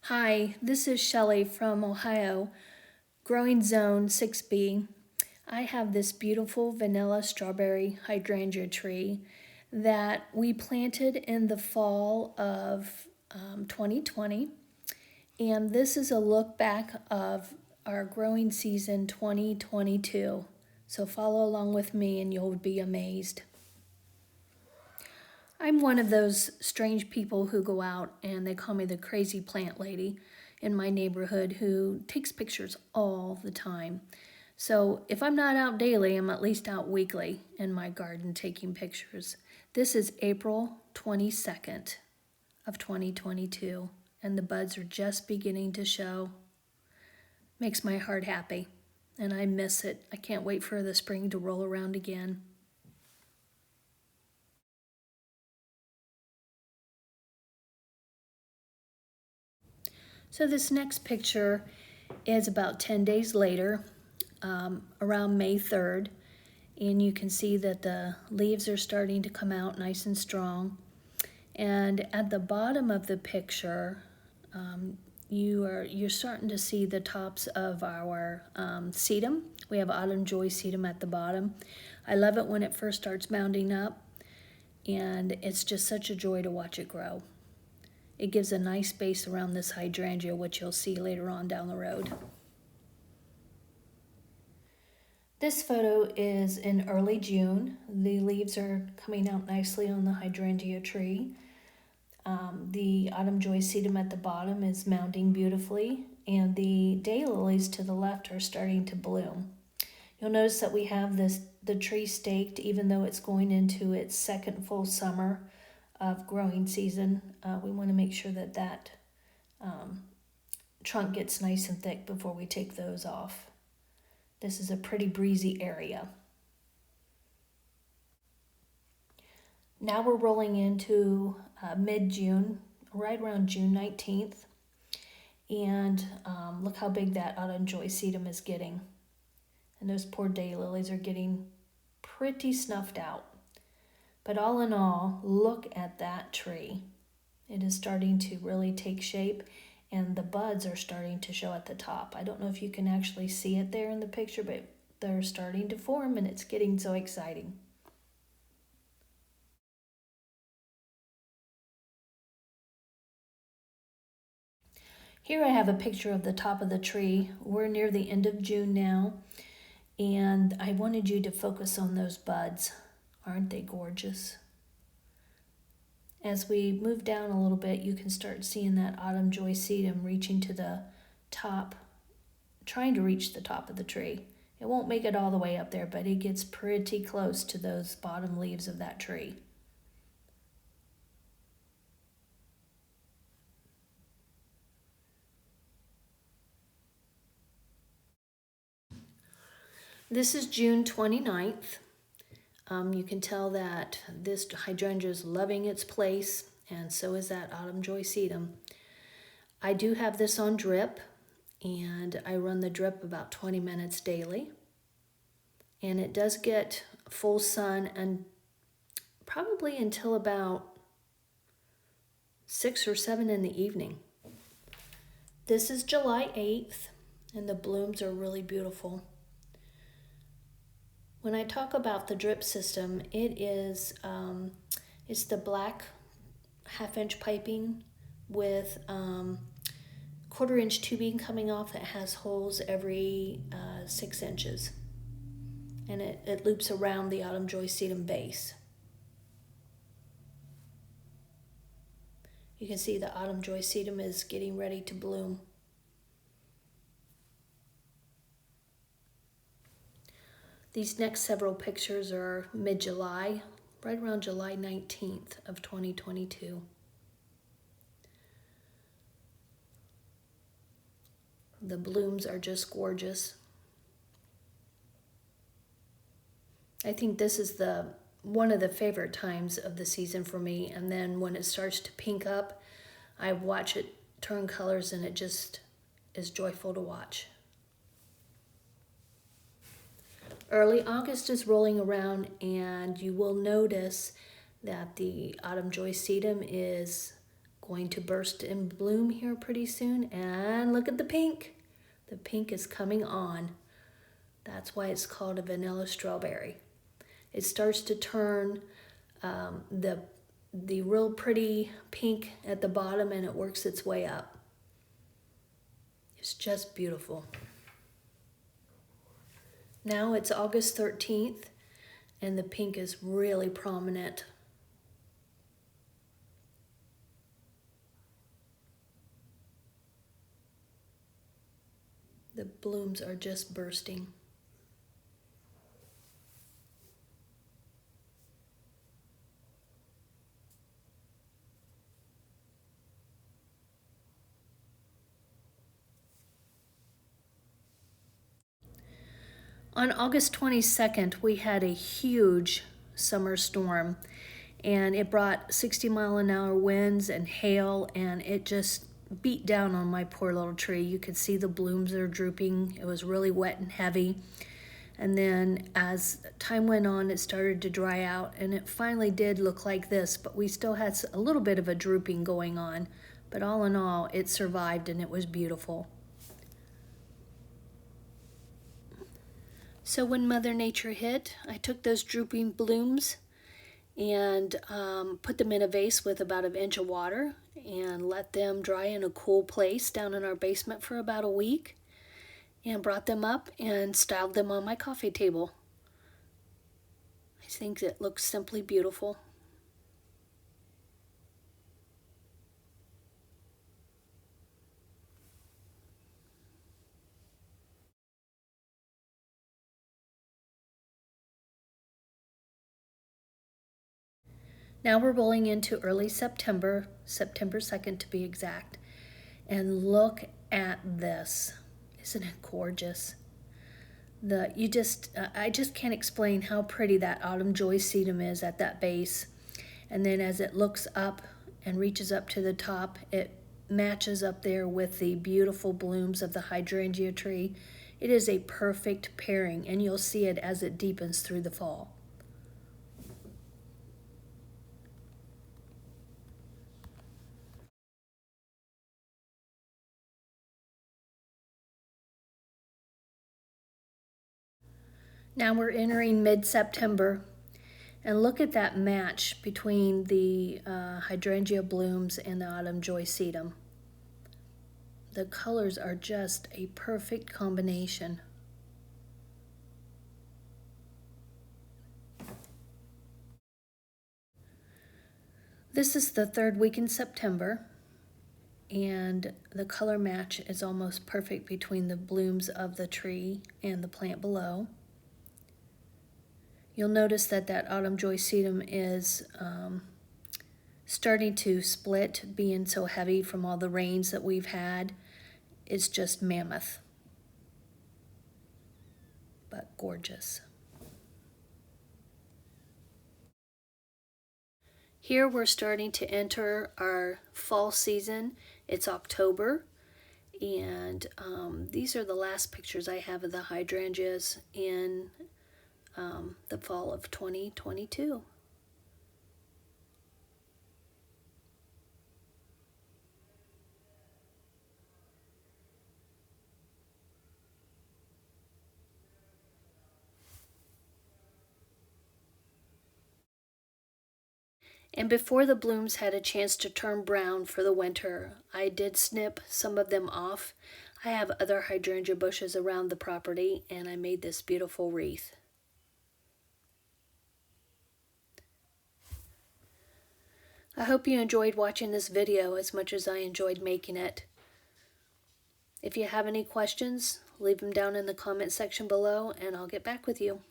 Hi, this is Shelley from Ohio, growing zone 6B. I have this beautiful vanilla strawberry hydrangea tree that we planted in the fall of 2020. And this is a look back of our growing season 2022. So follow along with me and you'll be amazed. I'm one of those strange people who go out and they call me the crazy plant lady in my neighborhood who takes pictures all the time. So if I'm not out daily, I'm at least out weekly in my garden taking pictures. This is April 22nd of 2022 and the buds are just beginning to show. Makes my heart happy and I miss it. I can't wait for the spring to roll around again. So this next picture is about 10 days later, around May 3rd, and you can see that the leaves are starting to come out nice and strong. And at the bottom of the picture, you're starting to see the tops of our sedum. We have autumn joy sedum at the bottom. I love it when it first starts mounding up, and it's just such a joy to watch it grow. It gives a nice base around this hydrangea, which you'll see later on down the road. This photo is in early June. The leaves are coming out nicely on the hydrangea tree. The autumn joy sedum at the bottom is mounding beautifully, and the daylilies to the left are starting to bloom. You'll notice that we have the tree staked even though it's going into its second full summer of growing season. We want to make sure that trunk gets nice and thick before we take those off. This is a pretty breezy area. Now we're rolling into mid-June, right around June 19th. And look how big that autumn joy sedum is getting. And those poor daylilies are getting pretty snuffed out. But all in all, look at that tree. It is starting to really take shape and the buds are starting to show at the top. I don't know if you can actually see it there in the picture, but they're starting to form and it's getting so exciting. Here I have a picture of the top of the tree. We're near the end of June now, and I wanted you to focus on those buds. Aren't they gorgeous? As we move down a little bit, you can start seeing that autumn joy sedum reaching to the top, trying to reach the top of the tree. It won't make it all the way up there, but it gets pretty close to those bottom leaves of that tree. This is June 29th. You can tell that this hydrangea is loving its place, and so is that autumn joy sedum. I do have this on drip, and I run the drip about 20 minutes daily. And it does get full sun and probably until about 6 or 7 in the evening. This is July 8th, and the blooms are really beautiful. When I talk about the drip system, it's the black 1/2 inch piping with 1/4 inch tubing coming off that has holes every 6 inches. And it loops around the autumn joy sedum base. You can see the autumn joy sedum is getting ready to bloom. These next several pictures are mid-July, right around July 19th of 2022. The blooms are just gorgeous. I think this is one of the favorite times of the season for me, and then when it starts to pink up, I watch it turn colors and it just is joyful to watch. Early August is rolling around and you will notice that the autumn joy sedum is going to burst in bloom here pretty soon. And look at the pink. The pink is coming on. That's why it's called a vanilla strawberry. It starts to turn the real pretty pink at the bottom, and it works its way up. It's just beautiful. Now it's August 13th, and the pink is really prominent. The blooms are just bursting. On August 22nd, we had a huge summer storm, and it brought 60-mile-an-hour winds and hail, and it just beat down on my poor little tree. You could see the blooms are drooping. It was really wet and heavy. And then as time went on, it started to dry out, and it finally did look like this, but we still had a little bit of a drooping going on. But all in all, it survived, and it was beautiful. So when Mother Nature hit, I took those drooping blooms and put them in a vase with about an inch of water and let them dry in a cool place down in our basement for about a week, and brought them up and styled them on my coffee table. I think it looks simply beautiful. Now we're rolling into early September, September 2nd to be exact. And look at this. Isn't it gorgeous? I just can't explain how pretty that autumn joy sedum is at that base. And then as it looks up and reaches up to the top, it matches up there with the beautiful blooms of the hydrangea tree. It is a perfect pairing, and you'll see it as it deepens through the fall. Now we're entering mid-September, and look at that match between the hydrangea blooms and the autumn joy sedum. The colors are just a perfect combination. This is the third week in September, and the color match is almost perfect between the blooms of the tree and the plant below. You'll notice that autumn joy sedum is starting to split, being so heavy from all the rains that we've had. It's just mammoth, but gorgeous. Here we're starting to enter our fall season. It's October, and these are the last pictures I have of the hydrangeas in the fall of 2022. And before the blooms had a chance to turn brown for the winter, I did snip some of them off. I have other hydrangea bushes around the property, and I made this beautiful wreath. I hope you enjoyed watching this video as much as I enjoyed making it. If you have any questions, leave them down in the comment section below, and I'll get back with you.